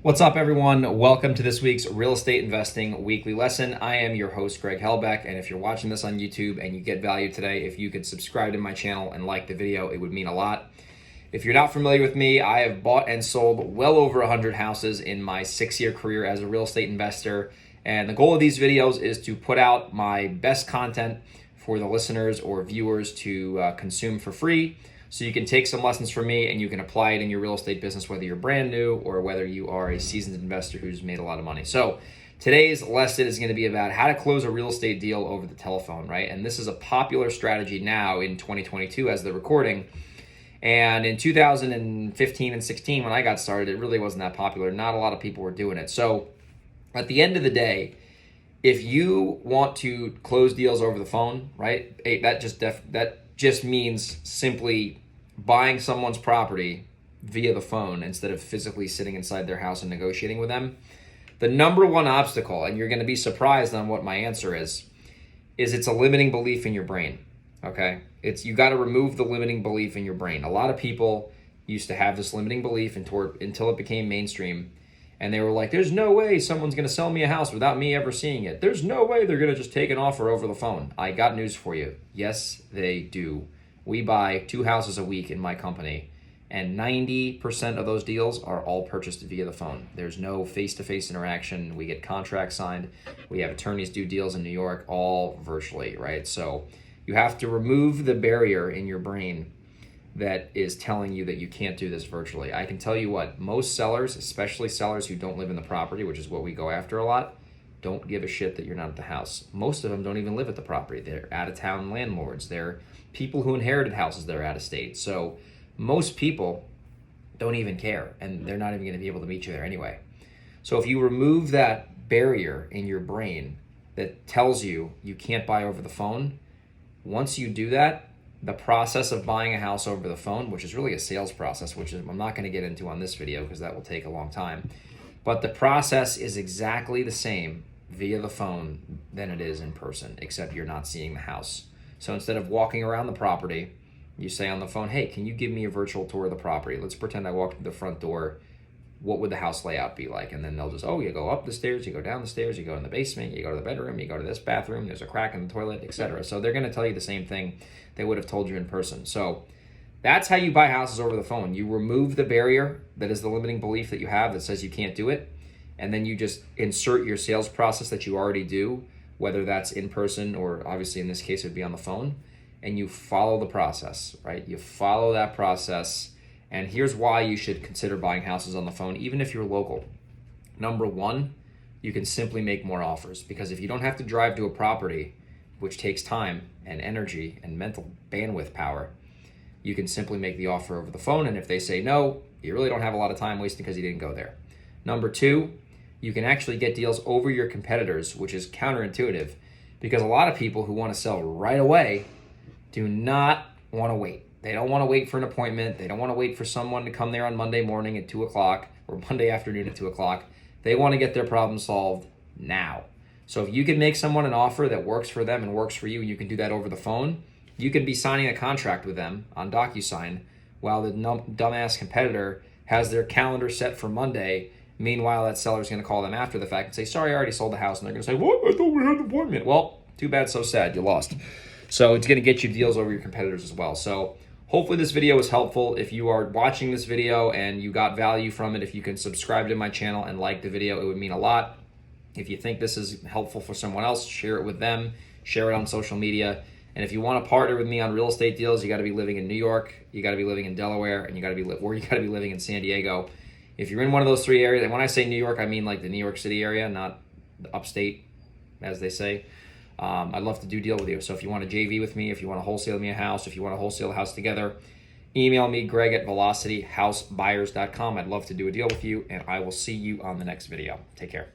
What's up, everyone? Welcome to this week's Real Estate Investing Weekly Lesson. I am your host, Greg Helbeck, and if you're watching this on YouTube and you get value today, if you could subscribe to my channel and like the video, it would mean a lot. If you're not familiar with me, I have bought and sold well over 100 houses in my 6-year career as a real estate investor, and the goal of these videos is to put out my best content for the listeners or viewers to consume for free. So you can take some lessons from me and you can apply it in your real estate business, whether you're brand new or whether you are a seasoned investor who's made a lot of money. So today's lesson is going to be about how to close a real estate deal over the telephone, right? And this is a popular strategy now in 2022 as the recording. And in 2015 and 16, when I got started, it really wasn't that popular. Not a lot of people were doing it. So at the end of the day, if you want to close deals over the phone, right, that just means simply buying someone's property via the phone instead of physically sitting inside their house and negotiating with them. The number one obstacle, and you're going to be surprised on what my answer is it's a limiting belief in your brain, okay? You got to remove the limiting belief in your brain. A lot of people used to have this limiting belief until it became mainstream, and they were like, there's no way someone's going to sell me a house without me ever seeing it. There's no way they're going to just take an offer over the phone. I got news for you. Yes, they do. We buy 2 houses a week in my company, and 90% of those deals are all purchased via the phone. There's no face-to-face interaction. We get contracts signed. We have attorneys do deals in New York, all virtually, right? So you have to remove the barrier in your brain that is telling you that you can't do this virtually. I can tell you what, most sellers, especially sellers who don't live in the property, which is what we go after a lot, don't give a shit that you're not at the house. Most of them don't even live at the property. They're out-of-town landlords. They're people who inherited houses that are out of state. So most people don't even care, and they're not even going to be able to meet you there anyway. So if you remove that barrier in your brain that tells you you can't buy over the phone, once you do that, the process of buying a house over the phone, which is really a sales process, which I'm not going to get into on this video because that will take a long time, but the process is exactly the same via the phone than it is in person, except you're not seeing the house. So instead of walking around the property, you say on the phone, hey, can you give me a virtual tour of the property? Let's pretend I walked through the front door. What would the house layout be like? And then they'll just, you go up the stairs, you go down the stairs, you go in the basement, you go to the bedroom, you go to this bathroom, there's a crack in the toilet, etc. So they're going to tell you the same thing they would have told you in person. So that's how you buy houses over the phone. You remove the barrier that is the limiting belief that you have that says you can't do it, and then you just insert your sales process that you already do, whether that's in person or obviously in this case it would be on the phone, and you follow the process, right? You follow that process. And here's why you should consider buying houses on the phone, even if you're local. Number one, you can simply make more offers, because if you don't have to drive to a property, which takes time and energy and mental bandwidth power, you can simply make the offer over the phone. And if they say no, you really don't have a lot of time wasted because you didn't go there. Number two, you can actually get deals over your competitors, which is counterintuitive, because a lot of people who want to sell right away do not want to wait. They don't want to wait for an appointment. They don't want to wait for someone to come there on Monday morning at 2 o'clock or Monday afternoon at 2 o'clock. They want to get their problem solved now. So if you can make someone an offer that works for them and works for you, and you can do that over the phone, you can be signing a contract with them on DocuSign while the dumbass competitor has their calendar set for Monday. Meanwhile, that seller's going to call them after the fact and say, sorry, I already sold the house. And they're going to say, what? I thought we had an appointment. Well, too bad, so sad. You lost. So it's going to get you deals over your competitors as well. So hopefully this video was helpful. If you are watching this video and you got value from it, if you can subscribe to my channel and like the video, it would mean a lot. If you think this is helpful for someone else, share it with them, share it on social media. And if you want to partner with me on real estate deals, you got to be living in New York, you got to be living in Delaware, and you got to be living in San Diego. If you're in one of those 3 areas, and when I say New York, I mean like the New York City area, not the upstate, as they say. I'd love to do deal with you. So if you want to JV with me, if you want to wholesale me a house, if you want to wholesale a house together, email me, greg@velocityhousebuyers.com. I'd love to do a deal with you, and I will see you on the next video. Take care.